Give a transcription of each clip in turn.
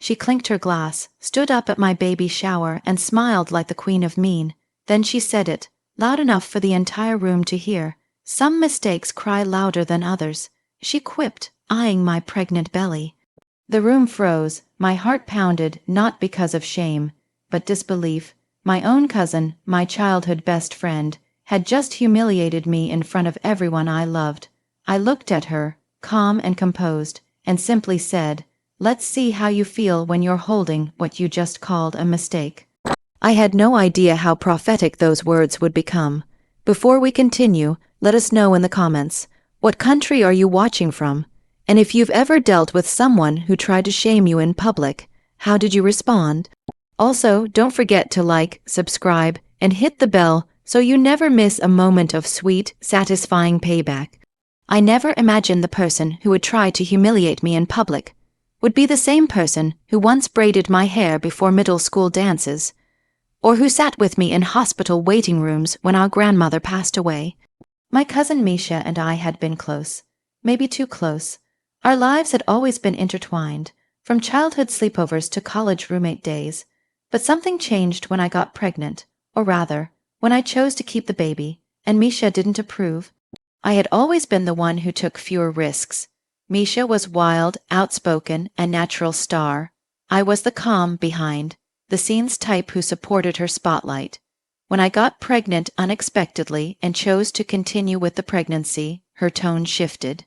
She clinked her glass, stood up at my baby shower, and smiled like the queen of mean. Then she said it, loud enough for the entire room to hear. Some mistakes cry louder than others, she quipped, eyeing my pregnant belly. The room froze, my heart pounded, not because of shame, but disbelief. My own cousin, my childhood best friend, had just humiliated me in front of everyone I loved. I looked at her, calm and composed, and simply said, "Let's see how you feel when you're holding what you just called a mistake." I had no idea how prophetic those words would become. Before we continue, let us know in the comments, what country are you watching from? And if you've ever dealt with someone who tried to shame you in public, how did you respond? Also, don't forget to like, subscribe, and hit the bell so you never miss a moment of sweet, satisfying payback. I never imagined the person who would try to humiliate me in public would be the same person who once braided my hair before middle school dances, or who sat with me in hospital waiting rooms when our grandmother passed away. My cousin Misha and I had been close, maybe too close. Our lives had always been intertwined, from childhood sleepovers to college roommate days. But something changed when I got pregnant, or rather, when I chose to keep the baby, and Misha didn't approve. I had always been the one who took fewer risks. Misha was wild, outspoken, and natural star. I was the calm behind, the scene's type who supported her spotlight. When I got pregnant unexpectedly and chose to continue with the pregnancy, her tone shifted.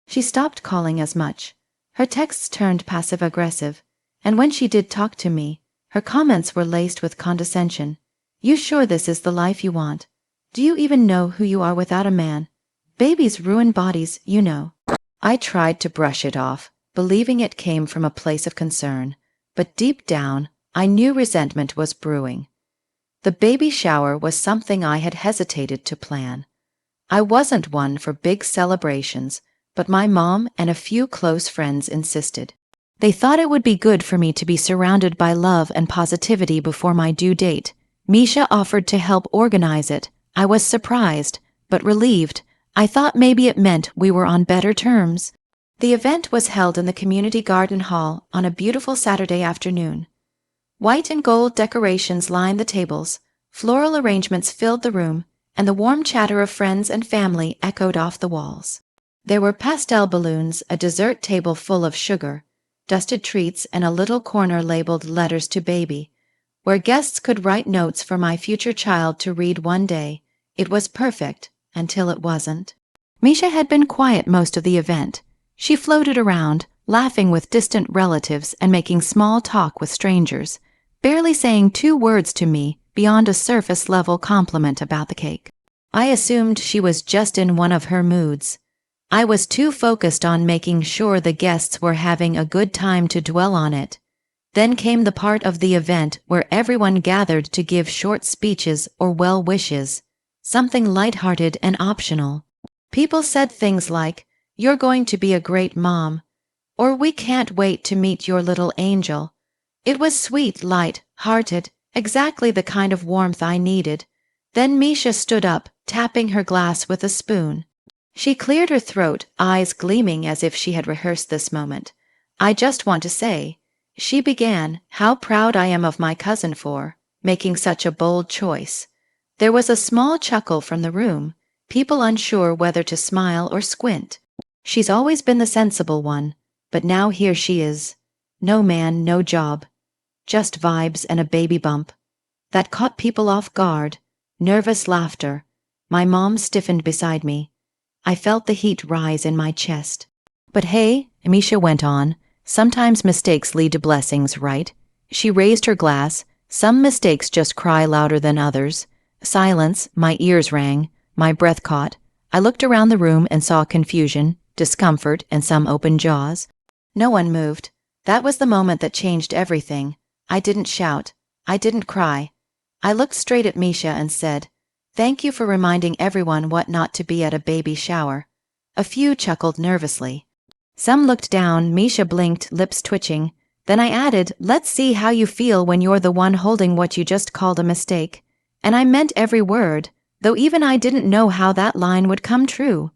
She stopped calling as much. Her texts turned passive-aggressive, and when she did talk to me, her comments were laced with condescension. "You sure this is the life you want? Do you even know who you are without a man? Babies ruin bodies, you know." I tried to brush it off, believing it came from a place of concern, but deep down, I knew resentment was brewing. The baby shower was something I had hesitated to plan. I wasn't one for big celebrations, but my mom and a few close friends insisted. They thought it would be good for me to be surrounded by love and positivity before my due date. Misha offered to help organize it. I was surprised, but relieved. I thought maybe it meant we were on better terms. The event was held in the community garden hall on a beautiful Saturday afternoon. White and gold decorations lined the tables, floral arrangements filled the room, and the warm chatter of friends and family echoed off the walls. There were pastel balloons, a dessert table full of sugar, dusted treats, and a little corner labeled "Letters to Baby," where guests could write notes for my future child to read one day. It was perfect, until it wasn't. Misha had been quiet most of the event. She floated around, laughing with distant relatives and making small talk with strangers, barely saying 2 words to me beyond a surface-level compliment about the cake. I assumed she was just in one of her moods. I was too focused on making sure the guests were having a good time to dwell on it. Then came the part of the event where everyone gathered to give short speeches or well wishes, something lighthearted and optional. People said things like, "You're going to be a great mom," or "We can't wait to meet your little angel." It was sweet, light-hearted, exactly the kind of warmth I needed. Then Misha stood up, tapping her glass with a spoon. She cleared her throat, eyes gleaming as if she had rehearsed this moment. "I just want to say," she began, "how proud I am of my cousin for making such a bold choice." There was a small chuckle from the room, people unsure whether to smile or squint. She's always been the sensible one, but now here she is. No man, no job. Just vibes and a baby bump. That caught people off guard. Nervous laughter. My mom stiffened beside me. I felt the heat rise in my chest. "But hey," Misha went on, "sometimes mistakes lead to blessings, right?" She raised her glass. "Some mistakes just cry louder than others." Silence, my ears rang, my breath caught. I looked around the room and saw confusion, discomfort, and some open jaws. No one moved. That was the moment that changed everything. I didn't shout. I didn't cry. I looked straight at Misha and said, "Thank you for reminding everyone what not to be at a baby shower." A few chuckled nervously. Some looked down, Misha blinked, lips twitching. Then I added, "Let's see how you feel when you're the one holding what you just called a mistake." And I meant every word, though even I didn't know how that line would come true.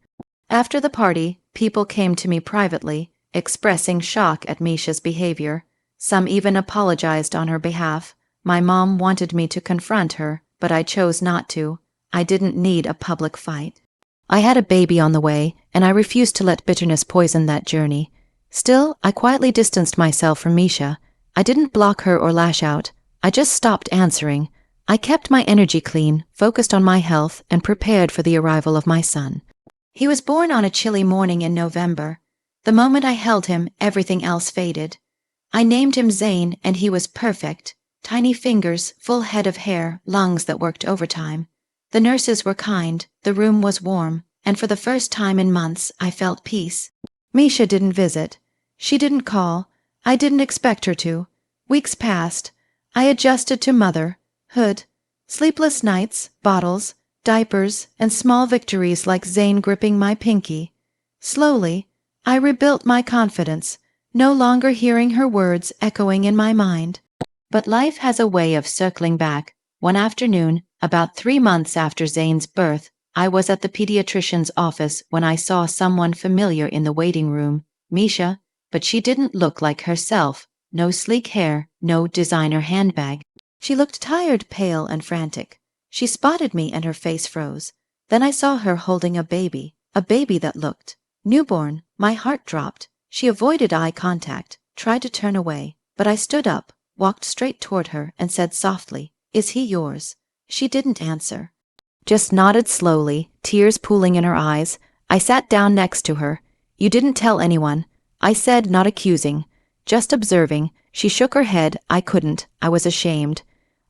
After the party, people came to me privately, expressing shock at Misha's behavior. Some even apologized on her behalf. My mom wanted me to confront her, but I chose not to. I didn't need a public fight. I had a baby on the way, and I refused to let bitterness poison that journey. Still, I quietly distanced myself from Misha. I didn't block her or lash out. I just stopped answering. I kept my energy clean, focused on my health, and prepared for the arrival of my son. He was born on a chilly morning in November. The moment I held him, everything else faded. I named him Zane, and he was perfect. Tiny fingers, full head of hair, lungs that worked overtime. The nurses were kind, the room was warm, and for the first time in months I felt peace. Misha didn't visit. She didn't call. I didn't expect her to. Weeks passed. I adjusted to motherhood. Sleepless nights, bottles, diapers, and small victories like Zane gripping my pinky. Slowly, I rebuilt my confidence, no longer hearing her words echoing in my mind. But life has a way of circling back. One afternoon, about 3 months after Zane's birth, I was at the pediatrician's office when I saw someone familiar in the waiting room, Misha, but she didn't look like herself. No sleek hair, no designer handbag. She looked tired, pale, and frantic. She spotted me and her face froze. Then I saw her holding a baby that looked newborn. My heart dropped. She avoided eye contact, tried to turn away, but I stood up, walked straight toward her, and said softly, "Is he yours?" She didn't answer. Just nodded slowly, tears pooling in her eyes. I sat down next to her. "You didn't tell anyone," I said, not accusing, just observing. She shook her head. I couldn't. I was ashamed.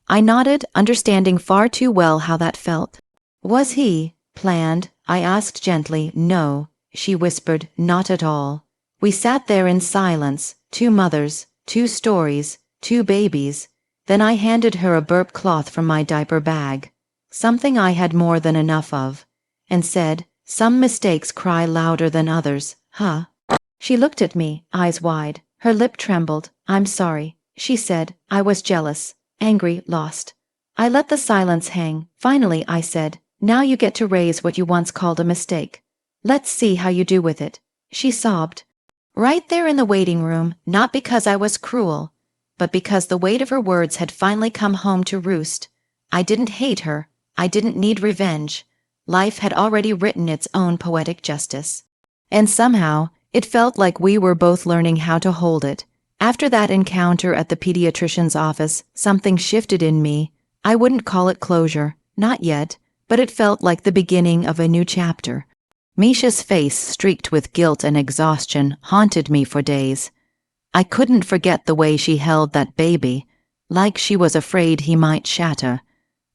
I nodded, understanding far too well how that felt. "Was he planned?" I asked gently. "No," she whispered, "not at all." We sat there in silence, 2 mothers, 2 stories, 2 babies. Then I handed her a burp cloth from my diaper bag, something I had more than enough of, and said, "Some mistakes cry louder than others, huh?" She looked at me, eyes wide. Her lip trembled. "I'm sorry," she said. "I was jealous, angry, lost." I let the silence hang. Finally, I said, "Now you get to raise what you once called a mistake. Let's see how you do with it." She sobbed. Right there in the waiting room, not because I was cruel, but because the weight of her words had finally come home to roost. I didn't hate her. I didn't need revenge. Life had already written its own poetic justice. And somehow, it felt like we were both learning how to hold it. After that encounter at the pediatrician's office, something shifted in me. I wouldn't call it closure, not yet, but it felt like the beginning of a new chapter. Misha's face, streaked with guilt and exhaustion, haunted me for days. I couldn't forget the way she held that baby, like she was afraid he might shatter.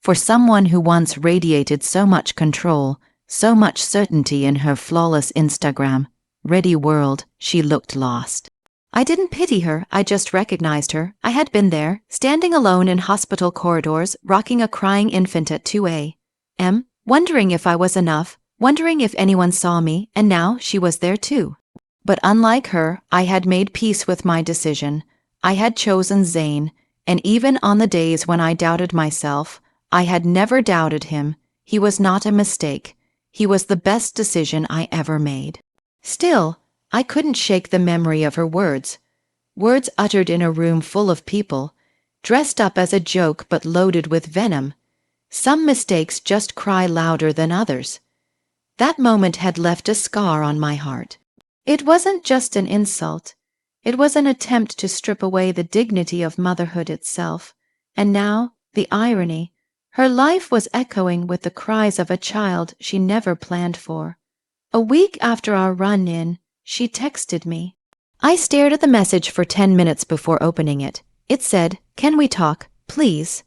For someone who once radiated so much control, so much certainty in her flawless Instagram-ready world, she looked lost. I didn't pity her, I just recognized her. I had been there, standing alone in hospital corridors, rocking a crying infant at 2 a.m., wondering if I was enough, wondering if anyone saw me, and now she was there too. But unlike her, I had made peace with my decision. I had chosen Zane, and even on the days when I doubted myself, I had never doubted him. He was not a mistake. He was the best decision I ever made. Still, I couldn't shake the memory of her words. Words uttered in a room full of people, dressed up as a joke but loaded with venom. Some mistakes just cry louder than others. That moment had left a scar on my heart. It wasn't just an insult. It was an attempt to strip away the dignity of motherhood itself. And now, the irony. Her life was echoing with the cries of a child she never planned for. A week after our run-in, she texted me. I stared at the message for 10 minutes before opening it. It said, "Can we talk, please?"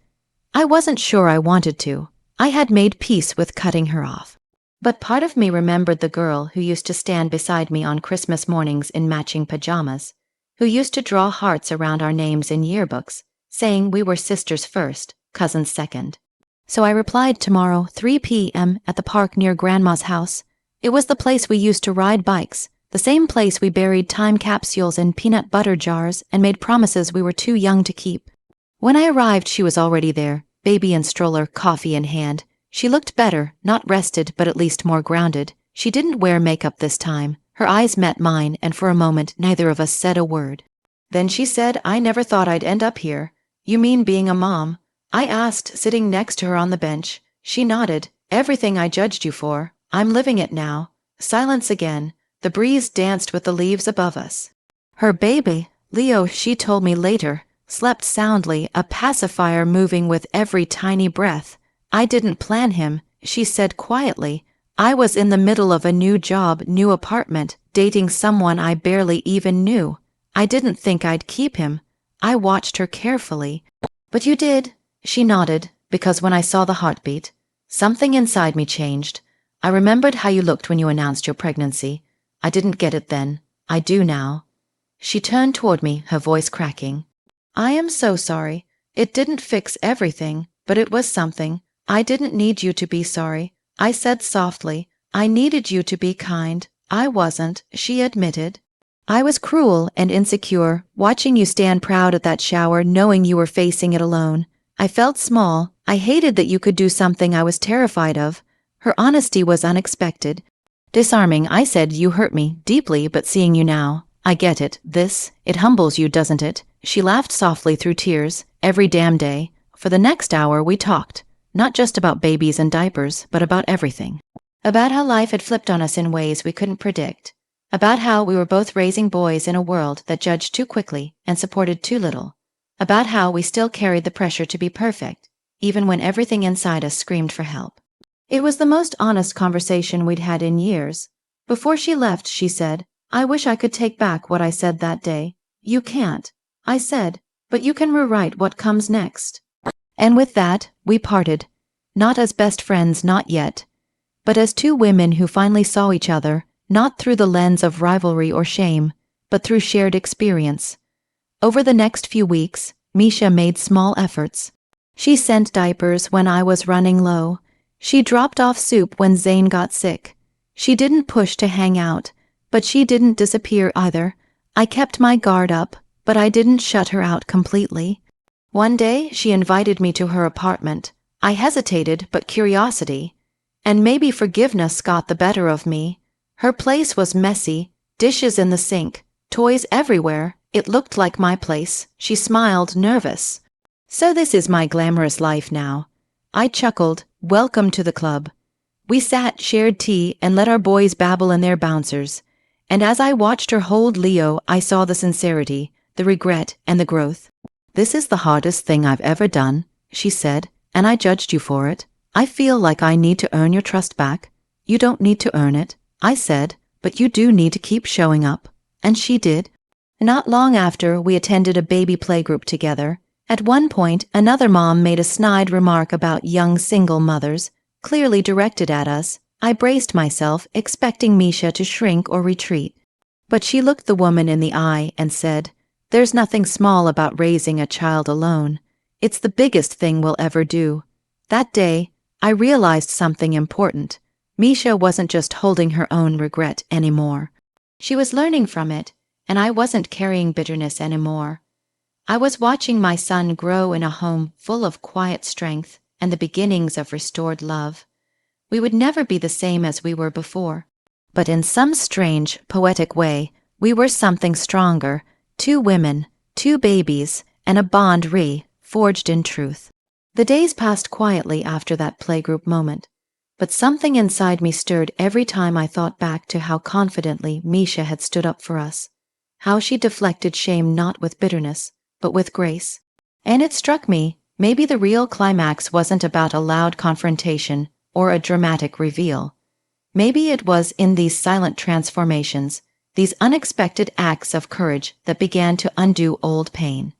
I wasn't sure I wanted to. I had made peace with cutting her off. But part of me remembered the girl who used to stand beside me on Christmas mornings in matching pajamas, who used to draw hearts around our names in yearbooks, saying we were sisters first, cousins second. So I replied tomorrow, 3 p.m. at the park near Grandma's house. It was the place we used to ride bikes, the same place we buried time capsules in peanut butter jars and made promises we were too young to keep. When I arrived, she was already there, baby in stroller, coffee in hand. She looked better, not rested, but at least more grounded. She didn't wear makeup this time. Her eyes met mine, and for a moment neither of us said a word. Then she said, I never thought I'd end up here. You mean being a mom? I asked, sitting next to her on the bench. She nodded. Everything I judged you for. I'm living it now. Silence again. The breeze danced with the leaves above us. Her baby, Leo, she told me later, slept soundly, a pacifier moving with every tiny breath. I didn't plan him, she said quietly. I was in the middle of a new job, new apartment, dating someone I barely even knew. I didn't think I'd keep him. I watched her carefully. But you did, she nodded, because when I saw the heartbeat, something inside me changed. I remembered how you looked when you announced your pregnancy. I didn't get it then. I do now. She turned toward me, her voice cracking. I am so sorry. It didn't fix everything, but it was something. I didn't need you to be sorry. I said softly, I needed you to be kind. I wasn't, she admitted. I was cruel and insecure, watching you stand proud at that shower, knowing you were facing it alone. I felt small. I hated that you could do something I was terrified of. Her honesty was unexpected. Disarming, I said, you hurt me, deeply, but seeing you now, I get it. It humbles you, doesn't it? She laughed softly through tears. Every damn day. For the next hour, we talked. Not just about babies and diapers, but about everything. About how life had flipped on us in ways we couldn't predict. About how we were both raising boys in a world that judged too quickly and supported too little. About how we still carried the pressure to be perfect, even when everything inside us screamed for help. It was the most honest conversation we'd had in years. Before she left, she said, I wish I could take back what I said that day. You can't, I said, but you can rewrite what comes next. And with that, we parted. Not as best friends, not yet. But as two women who finally saw each other, not through the lens of rivalry or shame, but through shared experience. Over the next few weeks, Misha made small efforts. She sent diapers when I was running low. She dropped off soup when Zane got sick. She didn't push to hang out, but she didn't disappear either. I kept my guard up, but I didn't shut her out completely. One day, she invited me to her apartment. I hesitated, but curiosity, and maybe forgiveness got the better of me. Her place was messy, dishes in the sink, toys everywhere. It looked like my place. She smiled, nervous. So this is my glamorous life now. I chuckled, welcome to the club. We sat, shared tea, and let our boys babble in their bouncers. And as I watched her hold Leo, I saw the sincerity, the regret, and the growth. This is the hardest thing I've ever done, she said, and I judged you for it. I feel like I need to earn your trust back. You don't need to earn it, I said, but you do need to keep showing up. And she did. Not long after, we attended a baby playgroup together. At one point, another mom made a snide remark about young single mothers, clearly directed at us. I braced myself, expecting Misha to shrink or retreat. But she looked the woman in the eye and said, There's nothing small about raising a child alone. It's the biggest thing we'll ever do. That day, I realized something important. Misha wasn't just holding her own regret anymore. She was learning from it, and I wasn't carrying bitterness anymore. I was watching my son grow in a home full of quiet strength and the beginnings of restored love. We would never be the same as we were before, but in some strange, poetic way, we were something stronger, two women, two babies, and a bond forged in truth. The days passed quietly after that playgroup moment, but something inside me stirred every time I thought back to how confidently Misha had stood up for us, how she deflected shame not with bitterness, but with grace. And it struck me, maybe the real climax wasn't about a loud confrontation or a dramatic reveal. Maybe it was in these silent transformations, these unexpected acts of courage that began to undo old pain.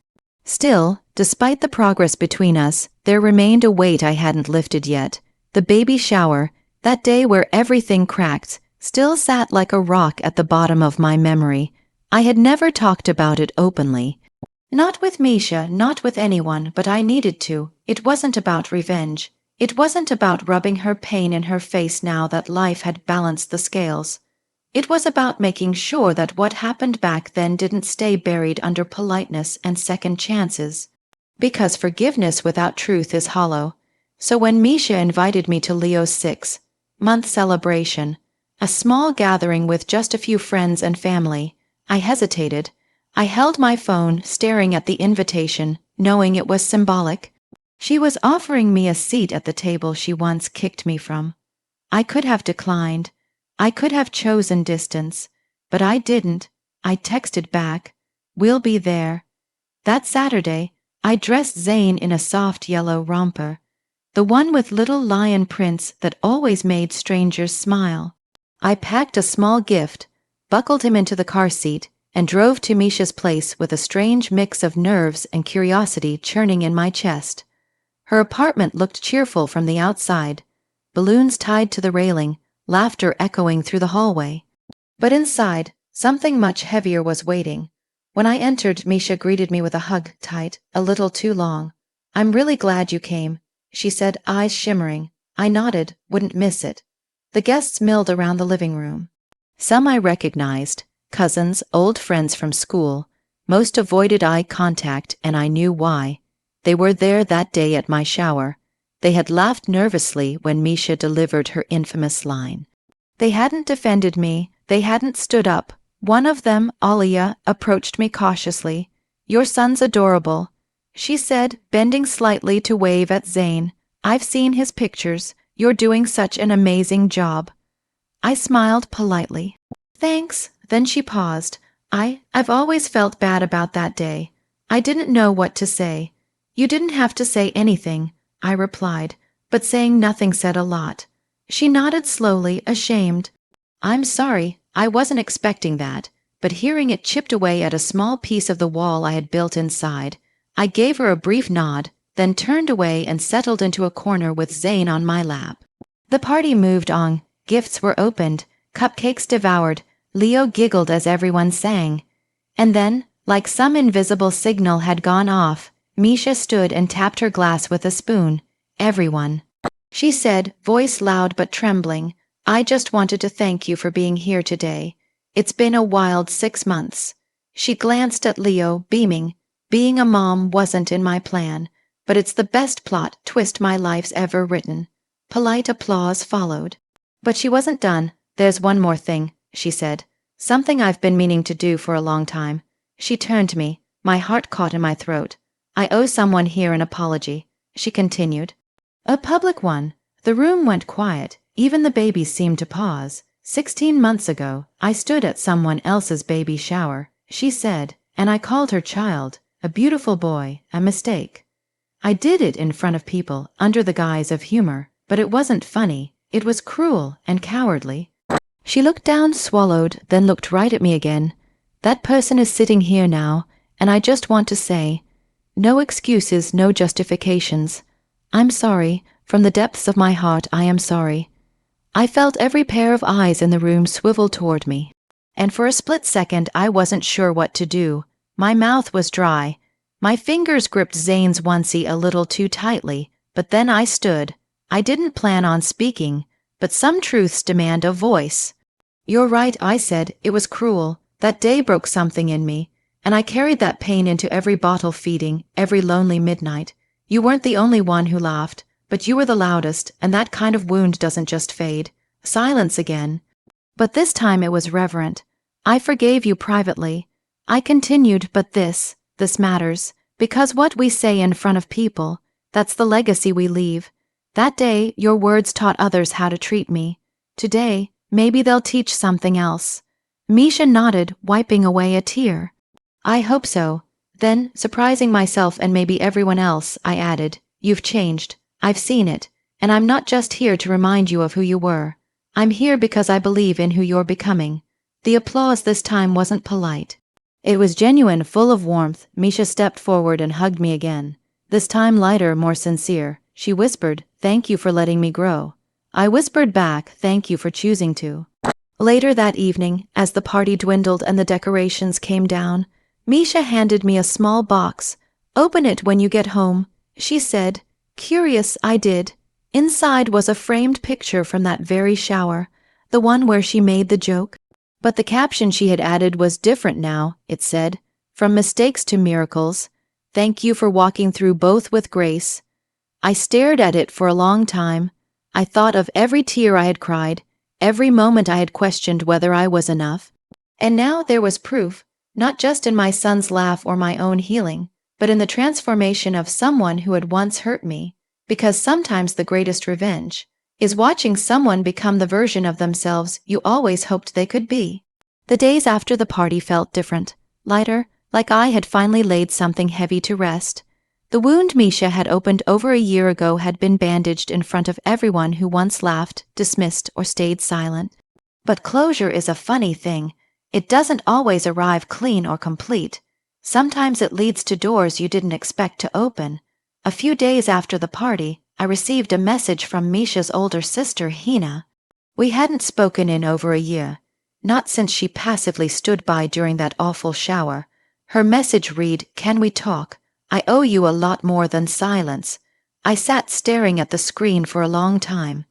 Still, despite the progress between us, there remained a weight I hadn't lifted yet. The baby shower, that day where everything cracked, still sat like a rock at the bottom of my memory. I had never talked about it openly. Not with Misha, not with anyone, but I needed to. It wasn't about revenge. It wasn't about rubbing her pain in her face now that life had balanced the scales. It was about making sure that what happened back then didn't stay buried under politeness and second chances. Because forgiveness without truth is hollow. So when Misha invited me to Leo's 6-month celebration, a small gathering with just a few friends and family, I hesitated. I held my phone, staring at the invitation, knowing it was symbolic. She was offering me a seat at the table she once kicked me from. I could have declined. I could have chosen distance, but I didn't. I texted back, "We'll be there." That Saturday, I dressed Zane in a soft yellow romper, the one with little lion prints that always made strangers smile. I packed a small gift, buckled him into the car seat, and drove to Misha's place with a strange mix of nerves and curiosity churning in my chest. Her apartment looked cheerful from the outside, balloons tied to the railing, laughter echoing through the hallway. But inside, something much heavier was waiting. When I entered, Misha greeted me with a hug, tight, a little too long. "I'm really glad you came," she said, eyes shimmering. I nodded, wouldn't miss it. The guests milled around the living room. Some I recognized, cousins, old friends from school. Most avoided eye contact, and I knew why. They were there that day at my shower. They had laughed nervously when Misha delivered her infamous line. They hadn't defended me, they hadn't stood up. One of them, Alia, approached me cautiously. "Your son's adorable," she said, bending slightly to wave at Zane. "I've seen his pictures. You're doing such an amazing job." I smiled politely. "Thanks." Then she paused. I've always felt bad about that day. I didn't know what to say. "You didn't have to say anything," I replied, but saying nothing said a lot. She nodded slowly, ashamed. "I'm sorry, I wasn't expecting that," but hearing it chipped away at a small piece of the wall I had built inside, I gave her a brief nod, then turned away and settled into a corner with Zane on my lap. The party moved on, gifts were opened, cupcakes devoured, Leo giggled as everyone sang. And then, like some invisible signal had gone off, Misha stood and tapped her glass with a spoon. "Everyone," she said, voice loud but trembling, "I just wanted to thank you for being here today. It's been a wild 6 months." She glanced at Leo, beaming. "Being a mom wasn't in my plan, but it's the best plot twist my life's ever written." Polite applause followed. But she wasn't done. "There's one more thing," she said. "Something I've been meaning to do for a long time." She turned to me, my heart caught in my throat. "I owe someone here an apology," she continued. "A public one." The room went quiet. Even the babies seemed to pause. 16 months ago, I stood at someone else's baby shower, she said, and I called her child, a beautiful boy, a mistake. I did it in front of people, under the guise of humor, but it wasn't funny. It was cruel and cowardly. She looked down, swallowed, then looked right at me again. "That person is sitting here now, and I just want to say, no excuses, no justifications. I'm sorry. From the depths of my heart, I am sorry." I felt every pair of eyes in the room swivel toward me, and for a split second I wasn't sure what to do. My mouth was dry. My fingers gripped Zane's onesie a little too tightly, but then I stood. I didn't plan on speaking, but some truths demand a voice. "You're right," I said. "It was cruel. That day broke something in me, and I carried that pain into every bottle feeding, every lonely midnight. You weren't the only one who laughed, but you were the loudest, and that kind of wound doesn't just fade." Silence again. But this time it was reverent. "I forgave you privately." I continued, "But this matters, because what we say in front of people, that's the legacy we leave. That day, your words taught others how to treat me. Today, maybe they'll teach something else." Misha nodded, wiping away a tear. "I hope so." Then, surprising myself and maybe everyone else, I added, "You've changed. I've seen it, and I'm not just here to remind you of who you were. I'm here because I believe in who you're becoming." The applause this time wasn't polite. It was genuine, full of warmth. Misha stepped forward and hugged me again. This time lighter, more sincere. She whispered, "Thank you for letting me grow." I whispered back, "Thank you for choosing to." Later that evening, as the party dwindled and the decorations came down, Misha handed me a small box. "Open it when you get home," she said. Curious, I did. Inside was a framed picture from that very shower, the one where she made the joke. But the caption she had added was different now. It said, "From mistakes to miracles. Thank you for walking through both with grace." I stared at it for a long time. I thought of every tear I had cried, every moment I had questioned whether I was enough. And now there was proof. not just in my son's laugh or my own healing, but in the transformation of someone who had once hurt me, because sometimes the greatest revenge is watching someone become the version of themselves you always hoped they could be. The days after the party felt different, lighter, like I had finally laid something heavy to rest. The wound Misha had opened over a year ago had been bandaged in front of everyone who once laughed, dismissed, or stayed silent. But closure is a funny thing. It doesn't always arrive clean or complete. Sometimes it leads to doors you didn't expect to open. A few days after the party, I received a message from Misha's older sister, Hina. We hadn't spoken in over a year, not since she passively stood by during that awful shower. Her message read, "Can we talk? I owe you a lot more than silence." I sat staring at the screen for a long time.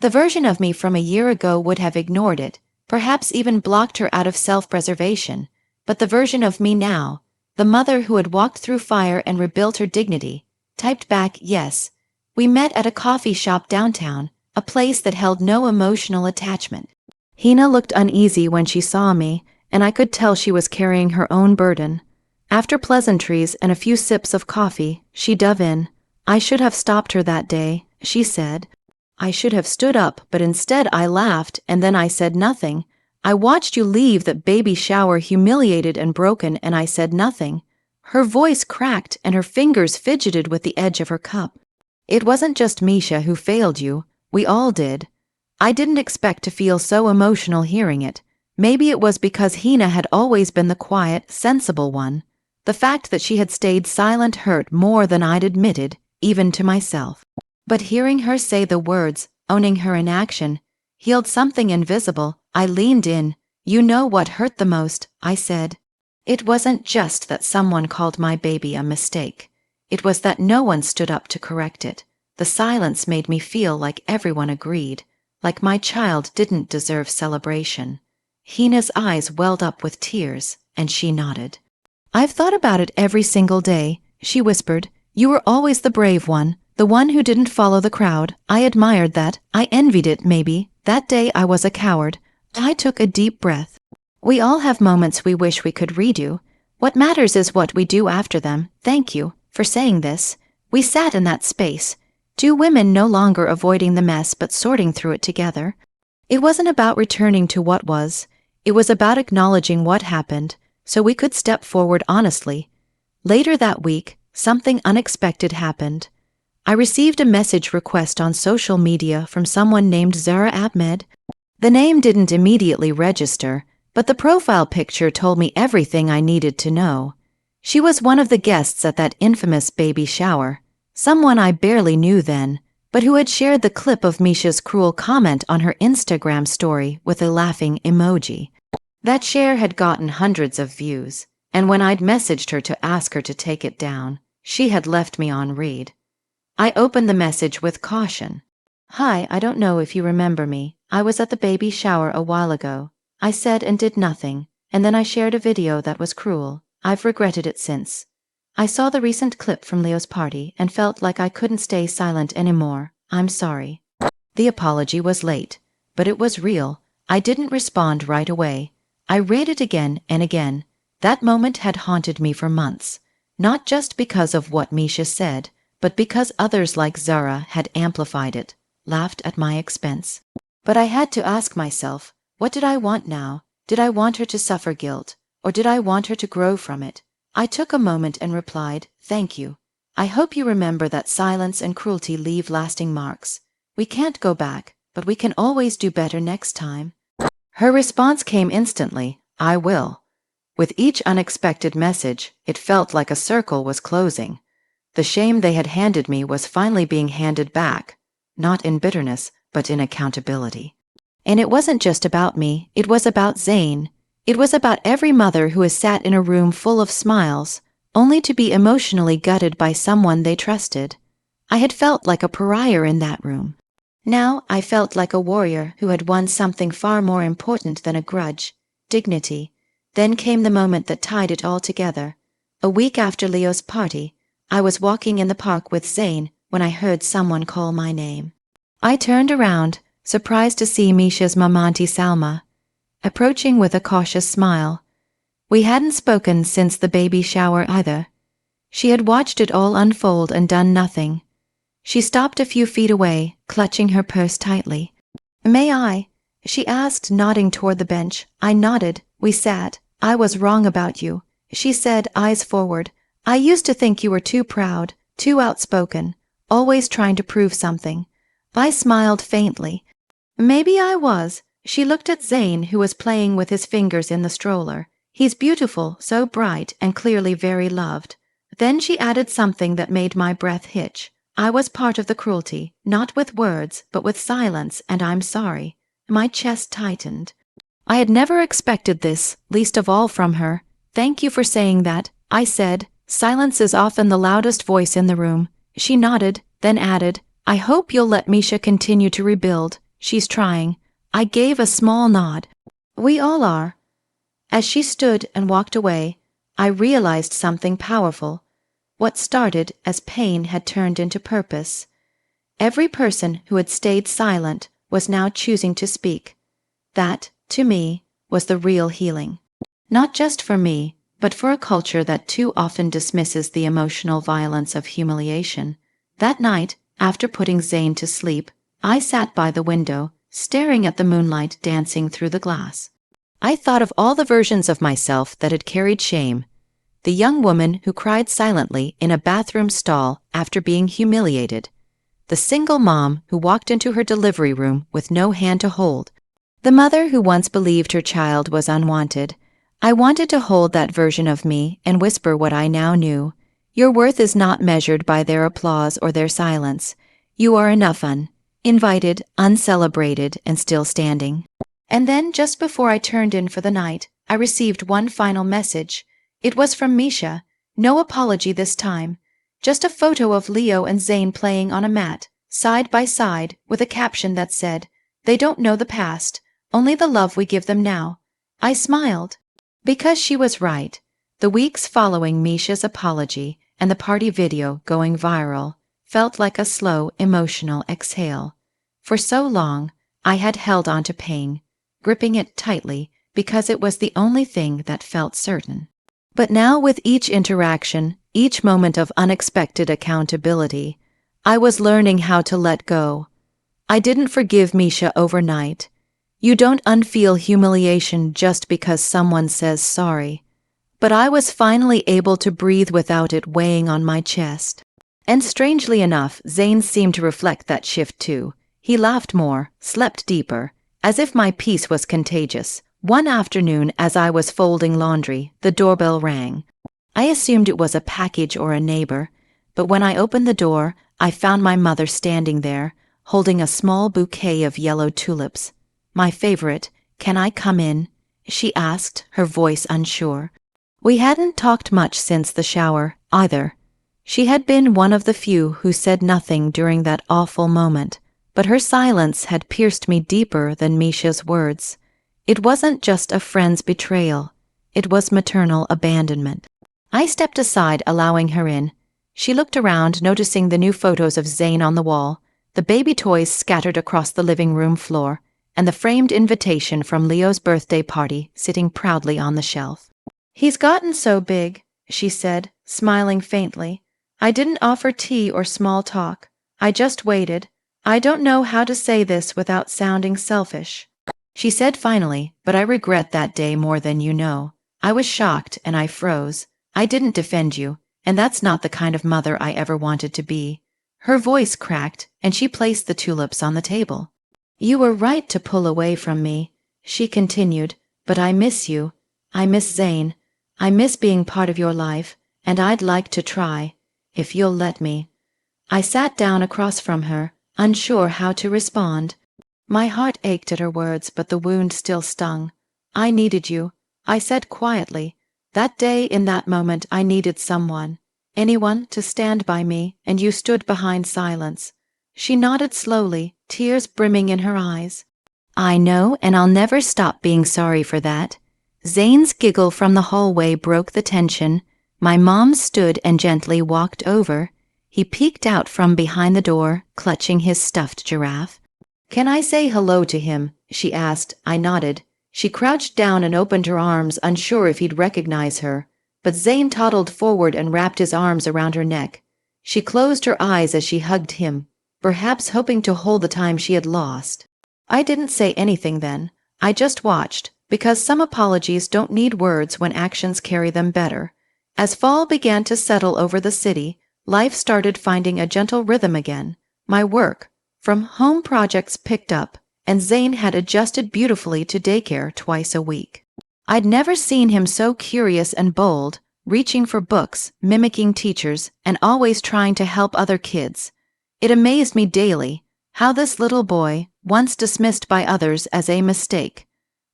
The version of me from a year ago would have ignored it, perhaps even blocked her out of self-preservation. But the version of me now, the mother who had walked through fire and rebuilt her dignity, typed back, "Yes. We met at a coffee shop downtown, a place that held no emotional attachment." Hina looked uneasy when she saw me, and I could tell she was carrying her own burden. After pleasantries and a few sips of coffee, she dove in. "I should have stopped her that day," she said. "I should have stood up, but instead I laughed, and then I said nothing. I watched you leave that baby shower humiliated and broken, and I said nothing." Her voice cracked, and her fingers fidgeted with the edge of her cup. "It wasn't just Misha who failed you. We all did." I didn't expect to feel so emotional hearing it. Maybe it was because Hina had always been the quiet, sensible one. The fact that she had stayed silent hurt more than I'd admitted, even to myself. But hearing her say the words, owning her inaction, healed something invisible. I leaned in. "You know what hurt the most," I said. "It wasn't just that someone called my baby a mistake. It was that no one stood up to correct it. The silence made me feel like everyone agreed, like my child didn't deserve celebration." Hina's eyes welled up with tears, and she nodded. "I've thought about it every single day," she whispered. "You were always the brave one, the one who didn't follow the crowd. I admired that. I envied it, maybe. That day I was a coward." I took a deep breath. We all have moments we wish we could redo. What matters is what we do after them. Thank you for saying this. We sat in that space, two women no longer avoiding the mess but sorting through it together. It wasn't about returning to what was. It was about acknowledging what happened, so we could step forward honestly. Later that week, something unexpected happened. I received a message request on social media from someone named Zara Ahmed. The name didn't immediately register, but the profile picture told me everything I needed to know. She was one of the guests at that infamous baby shower, someone I barely knew then, but who had shared the clip of Misha's cruel comment on her Instagram story with a laughing emoji. That share had gotten hundreds of views, and when I'd messaged her to ask her to take it down, she had left me on read. I opened the message with caution. "Hi, I don't know if you remember me. I was at the baby shower a while ago," I said, and did nothing, and then I shared a video that was cruel. I've regretted it since. I saw the recent clip from Leo's party and felt like I couldn't stay silent anymore. I'm sorry. The apology was late, but it was real. I didn't respond right away. I read it again and again. That moment had haunted me for months, not just because of what Misha said, but because others like Zara had amplified it, laughed at my expense. But I had to ask myself, what did I want now? Did I want her to suffer guilt, or did I want her to grow from it? I took a moment and replied, "Thank you. I hope you remember that silence and cruelty leave lasting marks. We can't go back, but we can always do better next time." Her response came instantly, "I will." With each unexpected message, it felt like a circle was closing. The shame they had handed me was finally being handed back, not in bitterness, but in accountability. And it wasn't just about me, it was about Zane. It was about every mother who has sat in a room full of smiles, only to be emotionally gutted by someone they trusted. I had felt like a pariah in that room. Now I felt like a warrior who had won something far more important than a grudge, dignity. Then came the moment that tied it all together. A week after Leo's party, I was walking in the park with Zane when I heard someone call my name. I turned around, surprised to see Misha's mama Auntie Salma, approaching with a cautious smile. We hadn't spoken since the baby shower either. She had watched it all unfold and done nothing. She stopped a few feet away, clutching her purse tightly. "May I?" she asked, nodding toward the bench. I nodded. We sat. "I was wrong about you," she said, eyes forward. "I used to think you were too proud, too outspoken, always trying to prove something." I smiled faintly. "Maybe I was." She looked at Zane, who was playing with his fingers in the stroller. "He's beautiful, so bright, and clearly very loved." Then she added something that made my breath hitch. "I was part of the cruelty, not with words, but with silence, and I'm sorry." My chest tightened. I had never expected this, least of all from her. "Thank you for saying that," I said. Silence is often the loudest voice in the room. She nodded, then added, "I hope you'll let Misha continue to rebuild. She's trying." I gave a small nod. "We all are." As she stood and walked away, I realized something powerful. What started as pain had turned into purpose. Every person who had stayed silent was now choosing to speak. That, to me, was the real healing. Not just for me, but for a culture that too often dismisses the emotional violence of humiliation. That night, after putting Zane to sleep, I sat by the window, staring at the moonlight dancing through the glass. I thought of all the versions of myself that had carried shame. The young woman who cried silently in a bathroom stall after being humiliated. The single mom who walked into her delivery room with no hand to hold. The mother who once believed her child was unwanted. I wanted to hold that version of me and whisper what I now knew. Your worth is not measured by their applause or their silence. You are enough invited, uncelebrated, and still standing. And then, just before I turned in for the night, I received one final message. It was from Misha. No apology this time. Just a photo of Leo and Zane playing on a mat, side by side, with a caption that said, "They don't know the past, only the love we give them now." I smiled. Because she was right. The weeks following Misha's apology and the party video going viral felt like a slow, emotional exhale. For so long, I had held on to pain, gripping it tightly because it was the only thing that felt certain. But now, with each interaction, each moment of unexpected accountability, I was learning how to let go. I didn't forgive Misha overnight. You don't unfeel humiliation just because someone says sorry. But I was finally able to breathe without it weighing on my chest. And strangely enough, Zane seemed to reflect that shift too. He laughed more, slept deeper, as if my peace was contagious. One afternoon, as I was folding laundry, the doorbell rang. I assumed it was a package or a neighbor, but when I opened the door, I found my mother standing there, holding a small bouquet of yellow tulips. My favorite. "Can I come in?" she asked, her voice unsure. We hadn't talked much since the shower, either. She had been one of the few who said nothing during that awful moment, but her silence had pierced me deeper than Misha's words. It wasn't just a friend's betrayal. It was maternal abandonment. I stepped aside, allowing her in. She looked around, noticing the new photos of Zane on the wall, the baby toys scattered across the living room floor, and the framed invitation from Leo's birthday party sitting proudly on the shelf. "He's gotten so big," she said, smiling faintly. "I didn't offer tea or small talk. I just waited. I don't know how to say this without sounding selfish." She said finally, "But I regret that day more than you know." I was shocked and I froze. "I didn't defend you, and that's not the kind of mother I ever wanted to be." Her voice cracked, and she placed the tulips on the table. "You were right to pull away from me," she continued, "but I miss you. I miss Zane. I miss being part of your life, and I'd like to try, if you'll let me." I sat down across from her, unsure how to respond. My heart ached at her words, but the wound still stung. "I needed you," I said quietly. "That day, in that moment, I needed someone. Anyone to stand by me, and you stood behind silence." She nodded slowly, tears brimming in her eyes. "I know, and I'll never stop being sorry for that." Zane's giggle from the hallway broke the tension. My mom stood and gently walked over. He peeked out from behind the door, clutching his stuffed giraffe. "Can I say hello to him?" she asked. I nodded. She crouched down and opened her arms, unsure if he'd recognize her, but Zayn toddled forward and wrapped his arms around her neck. She closed her eyes as she hugged him, perhaps hoping to hold the time she had lost. I didn't say anything then. I just watched, because some apologies don't need words when actions carry them better. As fall began to settle over the city, life started finding a gentle rhythm again. My work from home projects picked up, and Zayn had adjusted beautifully to daycare twice a week. I'd never seen him so curious and bold, reaching for books, mimicking teachers, and always trying to help other kids. It amazed me daily how this little boy, once dismissed by others as a mistake,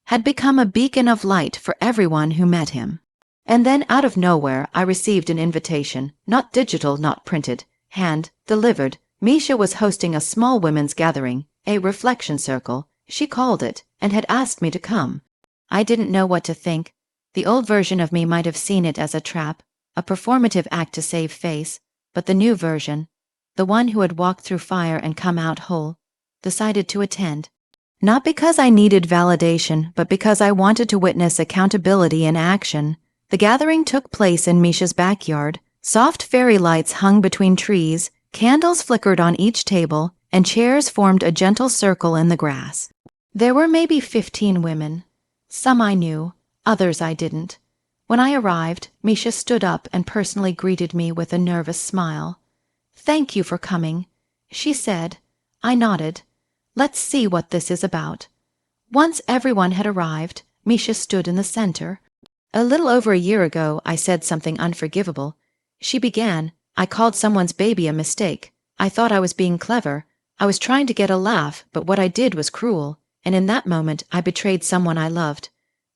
had become a beacon of light for everyone who met him. And then out of nowhere I received an invitation, not digital, not printed, hand-delivered. Misha was hosting a small women's gathering, a reflection circle, she called it, and had asked me to come. I didn't know what to think. The old version of me might have seen it as a trap, a performative act to save face, but the new version, the one who had walked through fire and come out whole, decided to attend. Not because I needed validation, but because I wanted to witness accountability in action. The gathering took place in Misha's backyard. Soft fairy lights hung between trees, candles flickered on each table, and chairs formed a gentle circle in the grass. There were maybe 15 women. Some I knew, others I didn't. When I arrived, Misha stood up and personally greeted me with a nervous smile. "Thank you for coming," she said. I nodded. "Let's see what this is about." Once everyone had arrived, Misha stood in the center. "A little over a year ago, I said something unforgivable," she began. "I called someone's baby a mistake. I thought I was being clever. I was trying to get a laugh, but what I did was cruel, and in that moment I betrayed someone I loved."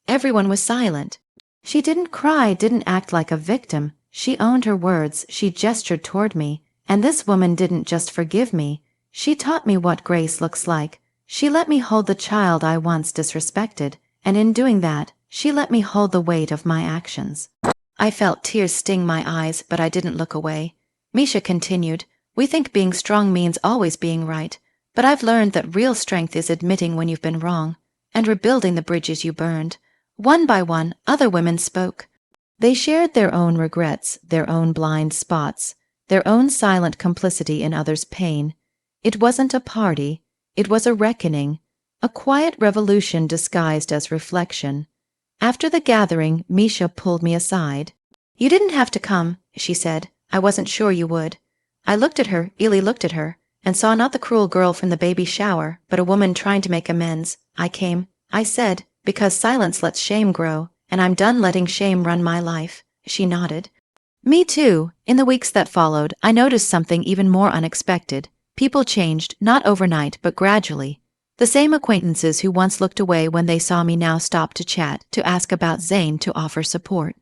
Everyone was silent. She didn't cry, didn't act like a victim. She owned her words, she gestured toward me, and this woman didn't just forgive me. She taught me what grace looks like. She let me hold the child I once disrespected, and in doing that, she let me hold the weight of my actions. I felt tears sting my eyes, but I didn't look away. Misha continued, "We think being strong means always being right, but I've learned that real strength is admitting when you've been wrong, and rebuilding the bridges you burned." One by one, other women spoke. They shared their own regrets, their own blind spots, their own silent complicity in others' pain. It wasn't a party, it was a reckoning, a quiet revolution disguised as reflection. After the gathering, Misha pulled me aside. "You didn't have to come," she said. "I wasn't sure you would." I looked at her, Ely looked at her, and saw not the cruel girl from the baby shower, but a woman trying to make amends. "I came," I said, "because silence lets shame grow, and I'm done letting shame run my life." She nodded. Me too. In the weeks that followed, I noticed something even more unexpected. People changed, not overnight, but gradually. The same acquaintances who once looked away when they saw me now stopped to chat, to ask about Zayn, to offer support.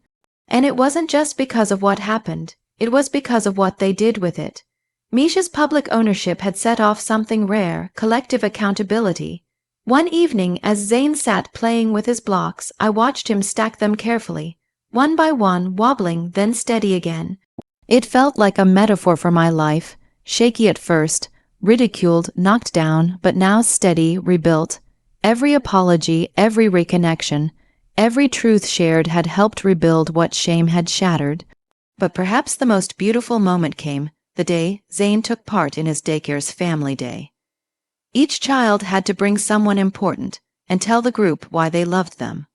And it wasn't just because of what happened. It was because of what they did with it. Misha's public ownership had set off something rare, collective accountability. One evening, as Zayn sat playing with his blocks, I watched him stack them carefully, one by one, wobbling, then steady again. It felt like a metaphor for my life, shaky at first, ridiculed, knocked down, but now steady, rebuilt. Every apology, every reconnection, every truth shared had helped rebuild what shame had shattered. But perhaps the most beautiful moment came, the day Zayn took part in his daycare's family day. Each child had to bring someone important and tell the group why they loved them.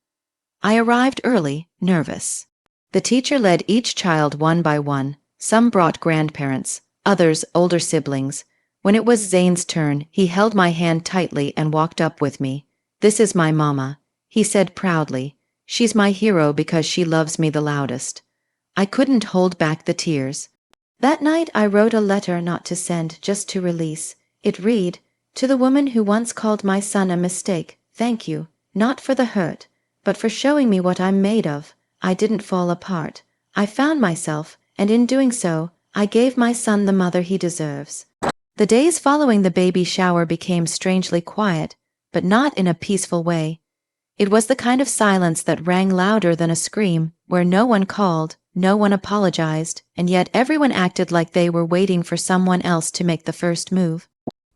I arrived early, nervous. The teacher led each child one by one. Some brought grandparents, others older siblings. When it was Zayn's turn, he held my hand tightly and walked up with me. "This is my mama," he said proudly. "She's my hero because she loves me the loudest." I couldn't hold back the tears. That night I wrote a letter not to send, just to release. It read, "To the woman who once called my son a mistake, thank you, not for the hurt, but for showing me what I'm made of. I didn't fall apart. I found myself, and in doing so, I gave my son the mother he deserves." The days following the baby shower became strangely quiet, but not in a peaceful way. It was the kind of silence that rang louder than a scream, where no one called, no one apologized, and yet everyone acted like they were waiting for someone else to make the first move.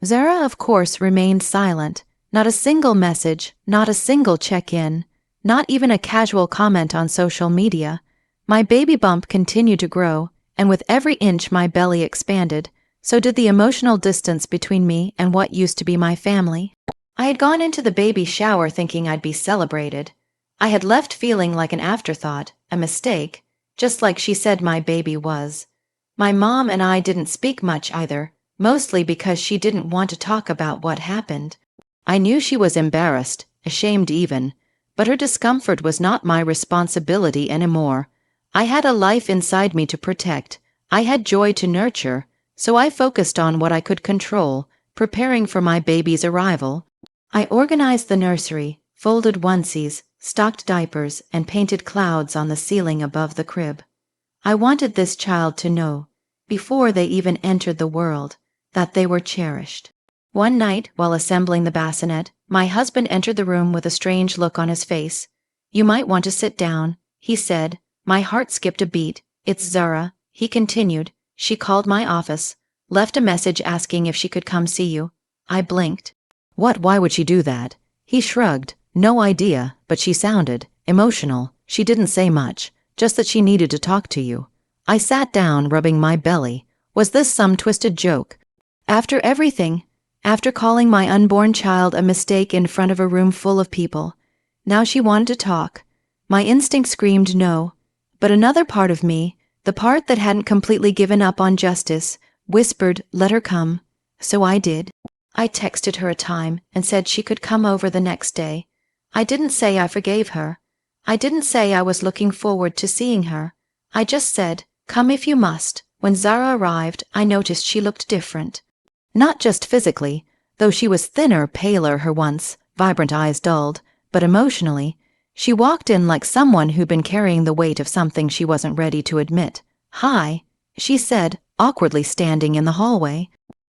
Zara, of course, remained silent, Not a single message, not a single check-in, not even a casual comment on social media. My baby bump continued to grow, and with every inch my belly expanded, so did the emotional distance between me and what used to be my family. I had gone into the baby shower thinking I'd be celebrated. I had left feeling like an afterthought, a mistake, just like she said my baby was. My mom and I didn't speak much either, mostly because she didn't want to talk about what happened. I knew she was embarrassed, ashamed even, but her discomfort was not my responsibility anymore. I had a life inside me to protect. I had joy to nurture, so I focused on what I could control, preparing for my baby's arrival. I organized the nursery, folded onesies, stocked diapers, and painted clouds on the ceiling above the crib. I wanted this child to know, before they even entered the world, that they were cherished. One night, while assembling the bassinet, my husband entered the room with a strange look on his face. "You might want to sit down," he said. My heart skipped a beat. "It's Zara," he continued. "She called my office, left a message asking if she could come see you." I blinked. "What? Why would she do that?" He shrugged. "No idea, but she sounded emotional. She didn't say much, just that she needed to talk to you." I sat down, rubbing my belly. Was this some twisted joke? After everything, after calling my unborn child a mistake in front of a room full of people, now she wanted to talk. My instinct screamed no, but another part of me, the part that hadn't completely given up on justice, whispered, "Let her come." So I did. I texted her a time and said she could come over the next day. I didn't say I forgave her. I didn't say I was looking forward to seeing her. I just said, "Come if you must." When Zara arrived, I noticed she looked different. Not just physically, though she was thinner, paler, her once vibrant eyes dulled, but emotionally, she walked in like someone who'd been carrying the weight of something she wasn't ready to admit. "Hi," she said, awkwardly standing in the hallway.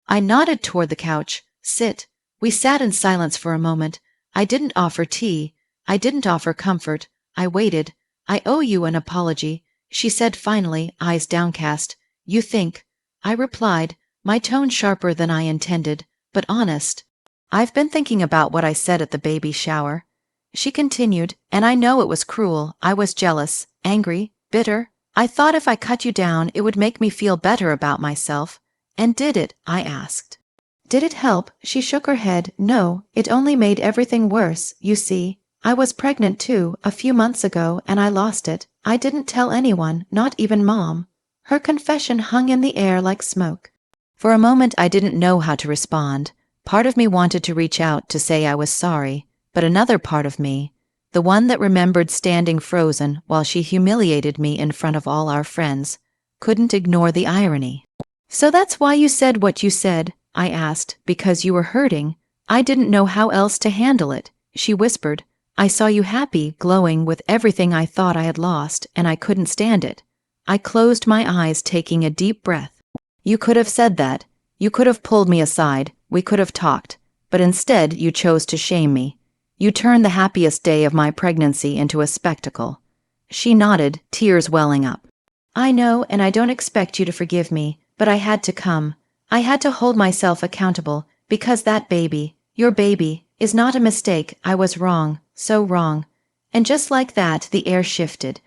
I nodded toward the couch. "Sit." We sat in silence for a moment. I didn't offer tea. I didn't offer comfort. I waited. "I owe you an apology," she said finally, eyes downcast. "You think?" I replied, my tone sharper than I intended, but honest. "I've been thinking about what I said at the baby shower." She continued, "And I know it was cruel. I was jealous, angry, bitter. I thought if I cut you down, it would make me feel better about myself." "And did it?" I asked. "Did it help?" She shook her head. "No, it only made everything worse. You see, I was pregnant too, a few months ago, and I lost it. I didn't tell anyone, not even Mom." Her confession hung in the air like smoke. For a moment I didn't know how to respond. Part of me wanted to reach out to say I was sorry, but another part of me, the one that remembered standing frozen while she humiliated me in front of all our friends, couldn't ignore the irony. "So that's why you said what you said?" I asked. "Because you were hurting?" "I didn't know how else to handle it," she whispered. "I saw you happy, glowing with everything I thought I had lost, and I couldn't stand it." I closed my eyes, taking a deep breath. "You could have said that. You could have pulled me aside. We could have talked. But instead, you chose to shame me. You turned the happiest day of my pregnancy into a spectacle." She nodded, tears welling up. "I know, and I don't expect you to forgive me, but I had to come. I had to hold myself accountable, because that baby, your baby, is not a mistake. I was wrong, so wrong." And just like that, the air shifted.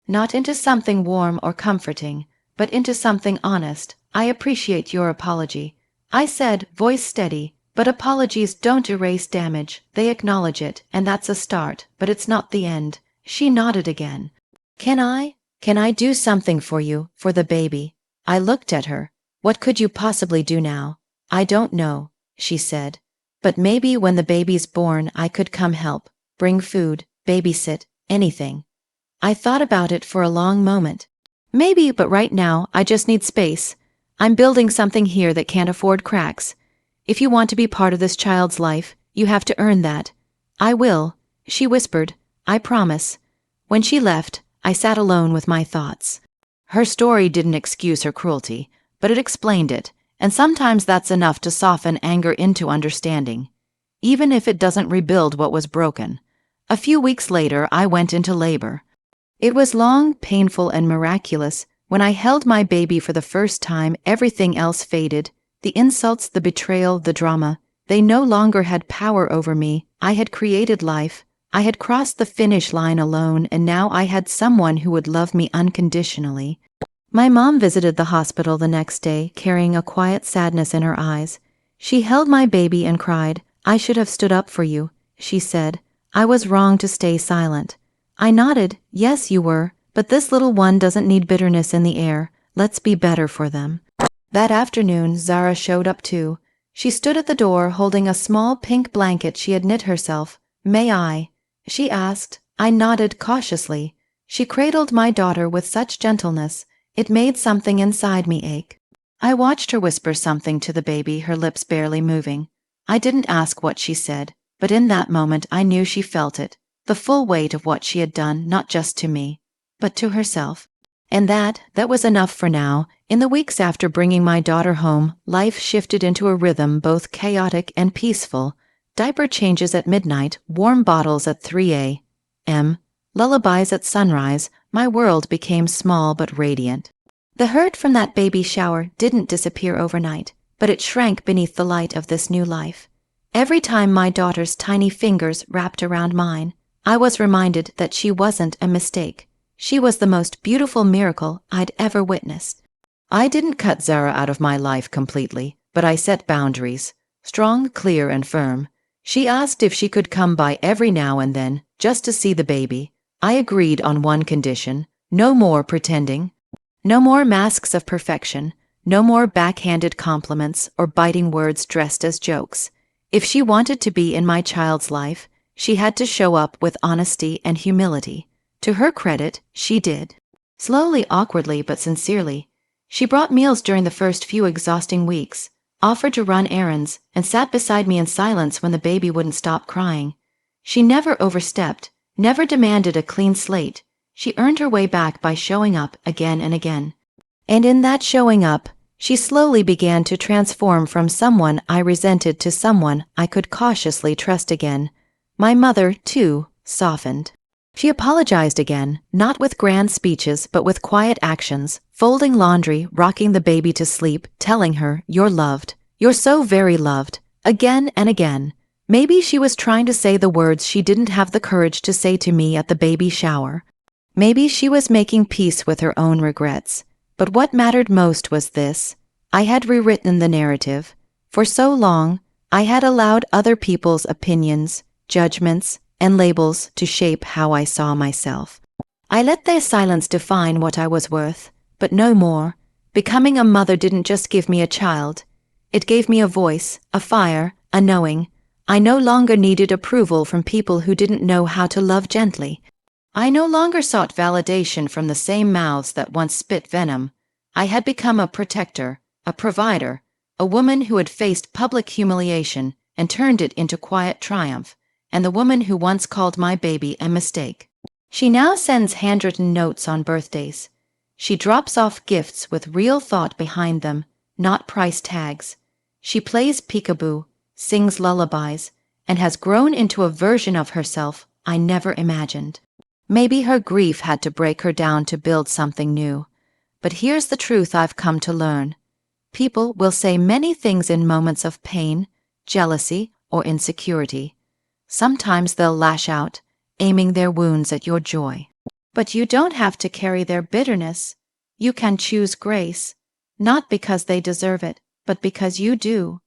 Not into something warm or comforting, but into something honest. "I appreciate your apology," I said, voice steady. "But apologies don't erase damage. They acknowledge it, and that's a start, but it's not the end." She nodded again. Can I do something for you, for the baby?" I looked at her. "What could you possibly do now?" "I don't know," she said. "But maybe when the baby's born, I could come help, bring food, babysit, anything." I thought about it for a long moment. "Maybe, but right now, I just need space. I'm building something here that can't afford cracks. If you want to be part of this child's life, you have to earn that." "I will," she whispered. "I promise." When she left, I sat alone with my thoughts. Her story didn't excuse her cruelty, but it explained it, and sometimes that's enough to soften anger into understanding, even if it doesn't rebuild what was broken. A few weeks later, I went into labor. It was long, painful, and miraculous. When I held my baby for the first time, everything else faded. The insults, the betrayal, the drama. They no longer had power over me. I had created life. I had crossed the finish line alone, and now I had someone who would love me unconditionally. My mom visited the hospital the next day, carrying a quiet sadness in her eyes. She held my baby and cried. "I should have stood up for you," she said. "I was wrong to stay silent." I nodded. "Yes, you were, but this little one doesn't need bitterness in the air. Let's be better for them." That afternoon, Zara showed up too. She stood at the door holding a small pink blanket she had knit herself. "May I?" she asked. I nodded cautiously. She cradled my daughter with such gentleness. It made something inside me ache. I watched her whisper something to the baby, her lips barely moving. I didn't ask what she said, but in that moment I knew she felt it, the full weight of what she had done, not just to me, but to herself. And that was enough for now. In the weeks after bringing my daughter home, life shifted into a rhythm both chaotic and peaceful. Diaper changes at midnight, warm bottles at 3 a.m., lullabies at sunrise. My world became small but radiant. The hurt from that baby shower didn't disappear overnight, but it shrank beneath the light of this new life. Every time my daughter's tiny fingers wrapped around mine, I was reminded that she wasn't a mistake. She was the most beautiful miracle I'd ever witnessed. I didn't cut Zara out of my life completely, but I set boundaries, strong, clear, and firm. She asked if she could come by every now and then, just to see the baby. I agreed on one condition: no more pretending. No more masks of perfection. No more backhanded compliments or biting words dressed as jokes. If she wanted to be in my child's life, she had to show up with honesty and humility. To her credit, she did. Slowly, awkwardly, but sincerely. She brought meals during the first few exhausting weeks, offered to run errands, and sat beside me in silence when the baby wouldn't stop crying. She never overstepped, never demanded a clean slate. She earned her way back by showing up again and again. And in that showing up, she slowly began to transform from someone I resented to someone I could cautiously trust again. My mother, too, softened. She apologized again, not with grand speeches but with quiet actions, folding laundry, rocking the baby to sleep, telling her, "You're loved. You're so very loved," again and again. Maybe she was trying to say the words she didn't have the courage to say to me at the baby shower. Maybe she was making peace with her own regrets. But what mattered most was this: I had rewritten the narrative. For so long, I had allowed other people's opinions, judgments, and labels to shape how I saw myself. I let their silence define what I was worth, but no more. Becoming a mother didn't just give me a child. It gave me a voice, a fire, a knowing. I no longer needed approval from people who didn't know how to love gently. I no longer sought validation from the same mouths that once spit venom. I had become a protector, a provider, a woman who had faced public humiliation and turned it into quiet triumph, and the woman who once called my baby a mistake. She now sends handwritten notes on birthdays. She drops off gifts with real thought behind them, not price tags. She plays peekaboo, sings lullabies, and has grown into a version of herself I never imagined. Maybe her grief had to break her down to build something new. But here's the truth I've come to learn. People will say many things in moments of pain, jealousy, or insecurity. Sometimes they'll lash out, aiming their wounds at your joy. But you don't have to carry their bitterness. You can choose grace, not because they deserve it, but because you do.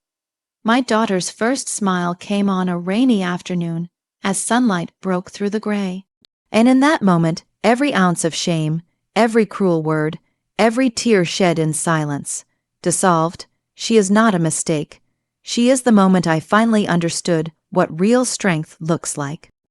My daughter's first smile came on a rainy afternoon as sunlight broke through the gray. And in that moment, every ounce of shame, every cruel word, every tear shed in silence, dissolved. She is not a mistake. She is the moment I finally understood what real strength looks like.